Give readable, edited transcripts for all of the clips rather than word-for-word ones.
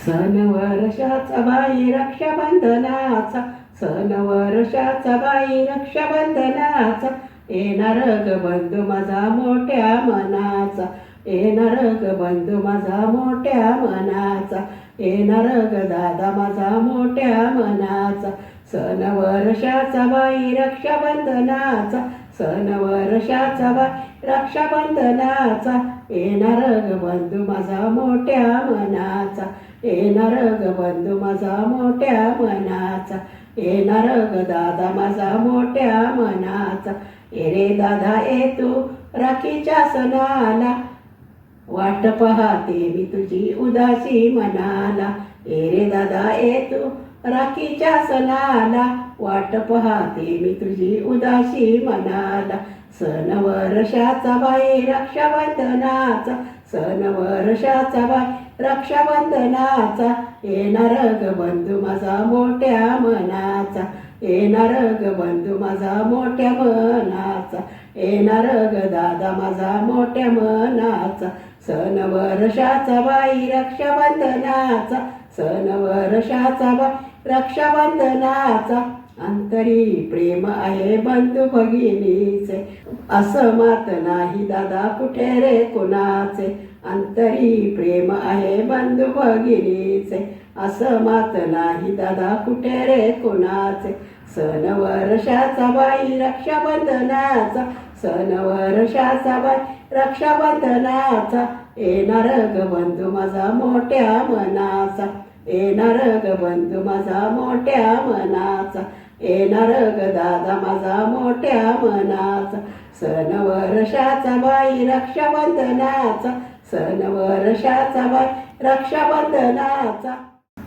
सण वर्षाचा बाई रक्षाबंधनाचा, सण वर्षाचा बाई रक्षाबंधनाचा, येणार ग बंधू माझा मोठ्या मनाचा, येणार ग बंधू माझा मोठ्या मनाचा, येणार ग दादा माझा मोठ्या मनाचा. सण वर्षाचा बाई रक्षाबंधनाचा, सण वर्षाचा बाई रक्षाबंधनाचा, येणार ग बंधू माझा मोठ्या मनाचा, येणार ग बंधू माझा मोठ्या मनाचा, येणार ग दादा माझा मोठ्या मनाचा. ये रे दादा ये तू राखीच्या सणाला, वाट पाहते मी तुझी उदासी मनाला. ये रे दादा ये तू राखीच्या सणाला, वाट पाहते मी तुझी उदासी मनाला. सण वर्षाचा बाई रक्षाबंधनाचा, सण वर्षाचा बाई रक्षाबंधनाचा, येणार ग बंधू माझा मोठ्या मनाचा, येणार ग बंधू माझा मोठ्या मनाचा, येणार ग दादा माझा मोठ्या मनाचा. सण वर्षाचा बाई रक्षाबंधनाचा, सण वर्षाचा बाई रक्षाबंधनाचा, अंतरी प्रेम आहे बंधू भगिनीचे, असं मात नाही दादा कुठे रे कुणाचे. अंतरी प्रेम आहे बंधू भगिनीचे, असं मात नाही दादा कुठे रे कुणाचे. सण वर्षाचा बाई रक्षाबंधनाचा, सण वर्षाचा बाई रक्षाबंधनाचा, येणार ग बंधू माझा मोठ्या मनाचा, येणार ग बंधू माझा मोठ्या मनाचा, येणार ग दादा माझा मोठ्या मनाचा. सण वर्षाचा बाई रक्षाबंधनाचा, सण वर्षाचा बाई रक्षाबंधनाचा,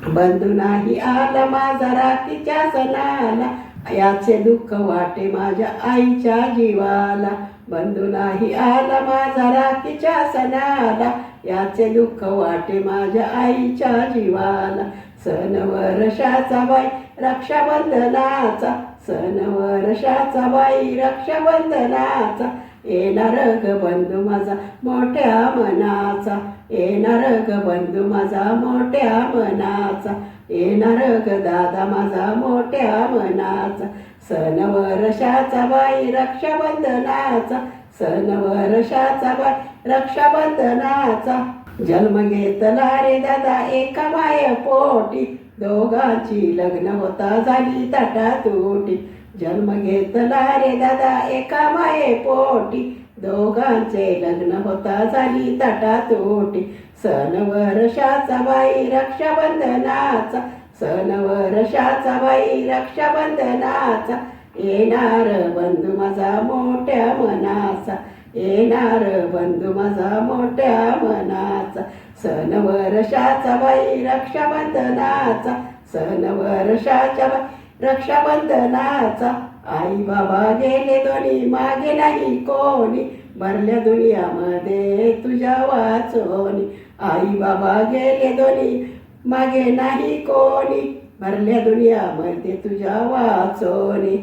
बंधू नाही आला माझा राखीच्या सणाला, याचे दुःख वाटे माझ्या आईच्या जीवाला. बंधू नाही आला माझा राखीच्या सणाला, याचे दुःख वाटे माझ्या आईच्या जीवाला. सण वर्षाचा बाई रक्षाबंधनाचा, सण वर्षाचा बाई रक्षाबंधनाचा, येणार ग बंधू माझा मोठ्या मनाचा, येणार ग बंधू माझा मोठ्या मनाचा, येणार ग दादा माझा मोठ्या मनाचा. सण वर्षाचा बाई रक्षाबंधनाचा, सण वर्षाचा बाई रक्षाबंधनाचा, जन्म घेतला रे दादा एका माय पोटी, दोघांची लग्न होता झाली ताटातूटी. जन्म घेतला रे दादा एका माये पोटी, दोघांचे लग्न होता झाली ताटातूटी. सण वर्षाचा बाई रक्षाबंधनाचा, सण वर्षाचा बाई रक्षाबंधनाचा, येणार बंधू माझा मोठ्या मनाचा, येणार बंधू माझा मोठ्या मनाचा. सण वर्षाचा बाई रक्षाबंधनाचा, सण वर्षाच्या बाई रक्षाबंधनाचा, आई बाबा गेले दोन्ही मागे नाही कोणी, भरल्या दुनियामध्ये तुझ्या वाचोनी. आई बाबा गेले दोन्ही मागे नाही कोणी, भरल्या दुनियामध्ये तुझ्या वाचोनी.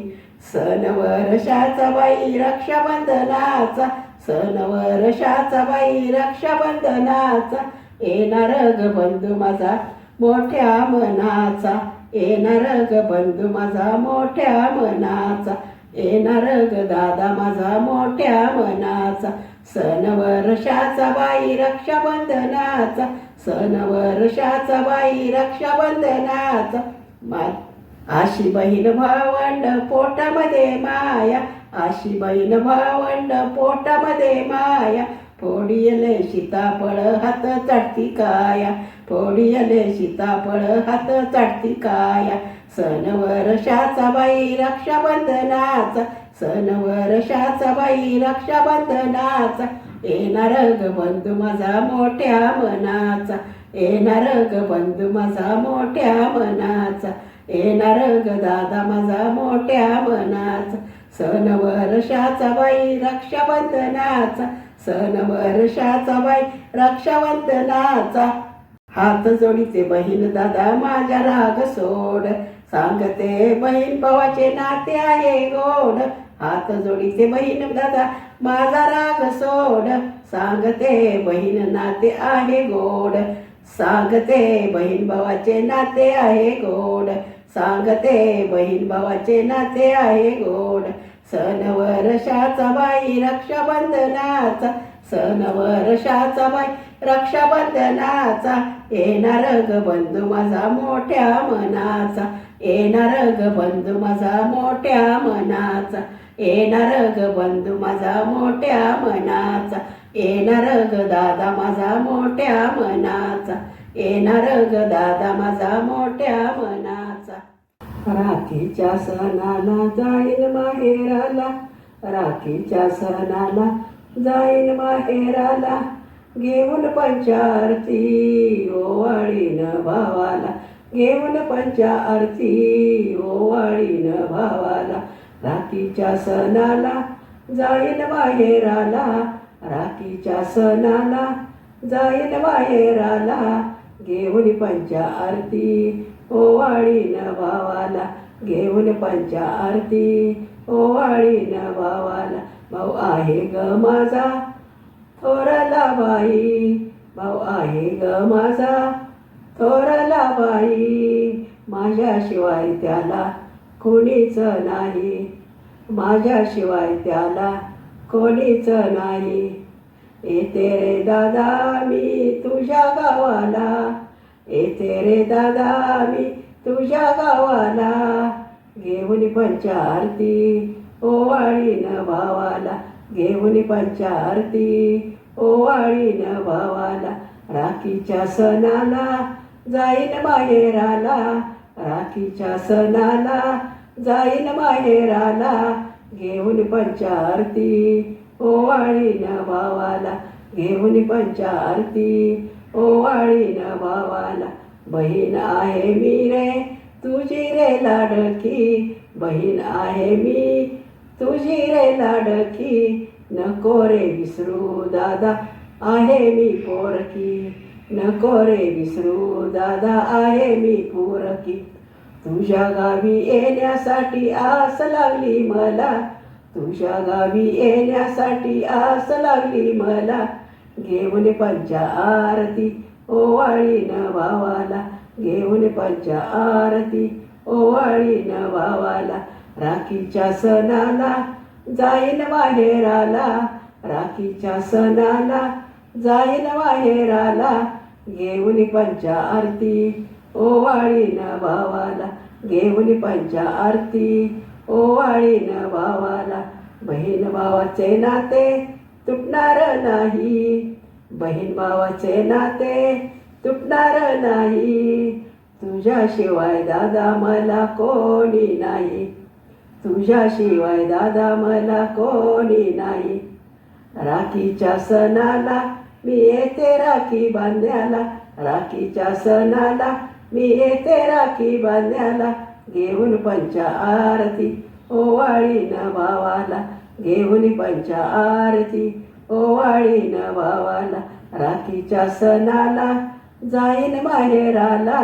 सण वर्षाचा बाई रक्षाबंधनाचा, सण वर्षाचा बाई रक्षाबंधनाचा, येणार ग बंधू माझा मोठ्या मनाचा, येणार ग बंधू माझा मोठ्या मनाचा, येणार ग दादा माझा मोठ्या मनाचा. सण वर्षाचा बाई रक्षाबंधनाचा, सण वर्षाचा बाई रक्षाबंधनाचा, आशी बहीण भावंड पोटामध्ये माया, आशी बहीण भावंड पोटामध्ये माया, फोडियले सीताफळ हात चढती काया, फोडियले सीताफळ हात चढती काया. सण वर्षाचा बाई रक्षाबंधनाचा, सण वर्षाचा बाई रक्षाबंधनाचा, येणार ग बंधू माझा मोठ्या मनाचा, येणार ग बंधू माझा मोठ्या मनाचा, येणार ग दादा माझा मोठ्या मनाचा. सण वर्षाचा बाई रक्षाबंधनाचा, सण वर्षाचा बाई रक्षाबंधनाचा, हात जोडीचे बहीण दादा माझ्या राग सोड, सांगते बहीण भावाचे नाते आहे गोड. हात जोडीचे बहीण दादा माझा राग सोड, सांगते बहीण नाते आहे गोड. सांगते बहीण भावाचे नाते आहे गोड, सांगते बहीण भावाचे नाते आहे गोड. सण वर्षाचा बाई रक्षाबंधनाचा, सण वर्षाचा बाई रक्षाबंधनाचा, येणार ग बंधू माझा मोठ्या मनाचा, येणार ग बंधू माझा मोठ्या मनाचा, येणार ग बंधू माझा मोठ्या मनाचा, येणार ग दादा माझा मोठ्या मनाचा, येणार ग दादा माझा मोठ्या मनाचा. राखीच्या सणाला जाईन माहेराला, राखीच्या सणाला जाईन माहेराला, घेऊन पंचारती ओवाळीन भावाला, घेऊन पंचारती ओवाळीन भावाला. राखीच्या सणाला जाईन माहेराला, राखीच्या सणाला जाईन माहेराला, घेऊन पंचारती ओवाळीन भावाला, घेऊन पंचारती ओवाळीन भावाला. भाऊ आहे ग माझा थोरला बाई, भाऊ आहे ग माझा थोरला बाई, माझ्याशिवाय त्याला कोणीच नाही, माझ्याशिवाय त्याला कोणीच नाही. येते रे दादा मी तुझ्या गावाला, येते रे दादा मी तुझ्या गावाला, घेऊन पंचारती ओवाळीन भावाला, घेऊन पंचारती ओवाळीन भावाला. राखीच्या सणाला जाईन माहेराला, राखीच्या सणाला जाईन माहेराला, घेऊन पंचारती ओवाळीन भावाला, घेऊन पंचारती ओवाळीन भावाला. बहीण आहे मी रे तुझी रे लाडकी, बहीण आहे मी तुझी रे लाडकी, नको रे विसरू दादा आहे मी पोरकी, नको रे विसरू दादा आहे मी पोरकी. तुझ्या गावी येण्यासाठी आस लागली मला, तुझ्या गावी येण्यासाठी आस लागली मला, घेऊन पंचारती ओवाळीन भावाला, घेऊन पंचारती ओवाळीन भावाला. राखीच्या सणाला जाईन माहेराला, राखीच्या सणाला जाईन माहेराला, घेऊन पंचारती ओवाळीन भावाला, घेऊन पंचारती ओवाळीन भावाला. बहीण भावाचे नाते तुटणार नाही, बहीण भावाचे नाते तुटणार नाही, तुझ्याशिवाय दादा मला कोणी नाही, तुझ्याशिवाय दादा मला कोणी नाही. राखीच्या सणाला मी येते राखी बांध्याला, राखीच्या सणाला मी येते राखी बांध्याला, घेऊन पंचारती ओवाळीन भावाला, घेऊन पंचारती ओवाळीन भावाला. राखीच्या सणाला जाईन माहेराला,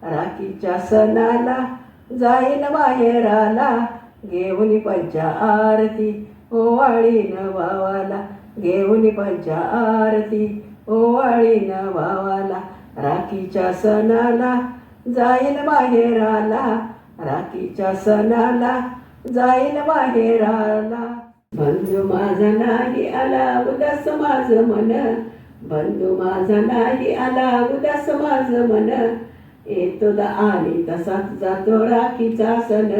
राखीच्या सणाला जाईन माहेराला, घेऊन पंचारती ओवाळीन भावाला, घेऊन पंचारती ओवाळीन भावाला. राखीच्या सणाला जाईन माहेराला, राखीच्या सणाला जाईन माहेराला. बंधू माझा नाही आला उदास माझं मन, बंधू माझा नाही आला उदास माझं मन, येतो आणि तसाच जातो राखीचा सण,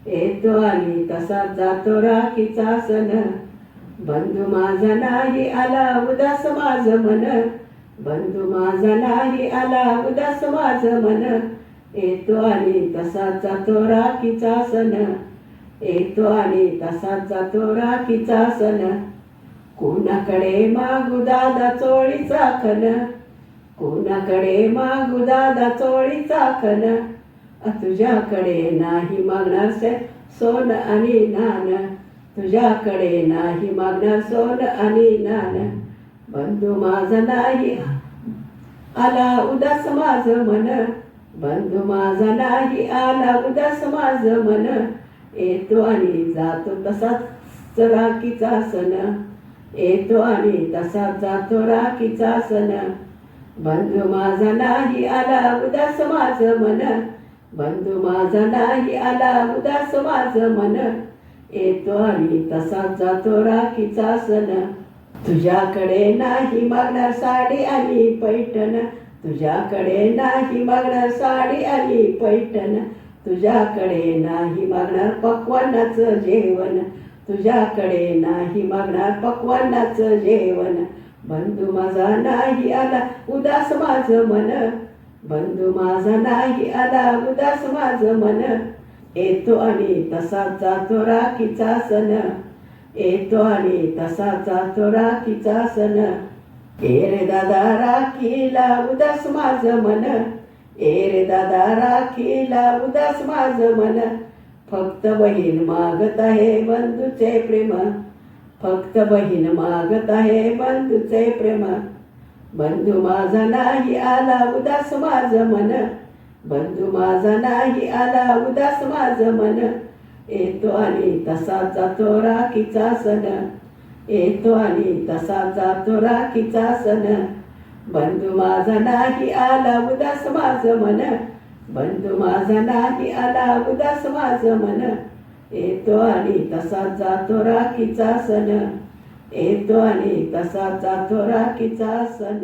येतो आणि तसाच जातो राखीचा सण. बंधू माझा नाही आला उदास माझं मन, बंधू माझा नाही आला उदास माझं मन, येतो आणि तसाच जातो राखीचा सण, येतो आणि तसाच जातो राखीचा सण. कोणाकडे मागू दादा चोळीचा खण, कोणाकडे मागू दादा चोळीचा खण, तुझ्याकडे नाही मागणार सोन आणि नान, तुझ्याकडे नाही मागणार सोन आणि नान. बंधू माझा नाही आला उदास माझं मन, बंधू माझा नाही आला उदास माझं मन, येतो आणि जातो तसाच राखीचा सण, येतो आणि तसाच जातो राखीचा सण. बंधू माझा नाही आला उदास माझं मन, बंधू माझा नाही आला उदास माझं मन, येतो आणि तसाच जातो राखीचा सण. तुझ्याकडे नाही मागणार साडी आणि पैठण, तुझ्याकडे नाही मागणार साडी आणि पैठण, तुझ्याकडे नाही मागणार पक्वान्नाचं जेवण, तुझ्याकडे नाही मागणार पक्वान्नाचं जेवण. बंधू माझा नाही आला उदास माझं मन, बंधू माझा नाही आला उदास माझं मन, येतो आणि तसाच जातो राखीचा सण, येतो आणि तसाच जातो राखीचा सण. ए रे दादा राखीला उदास माझं मन, ए रे दादा राखीला उदास माझं मन, फक्त बहीण मागत आहे बंधूचे प्रेम, फक्त बहीण मागत आहे बंधूचे प्रेम. बंधू माझा नाही आला उदास माझं मन, बंधू माझा नाही आला उदास माझं मन, येतो आणि तसाच जातो राखीचा सण, येतो आणि तसाच जातो राखीचा सण. बंधू माझा नाही आला उदास माझं मन, बंधू माझा नाही आला उदास माझं मन, येतो आणि तसाच जातो राखीचा सण, येतो आणि तसाच जातो राखीचा सण.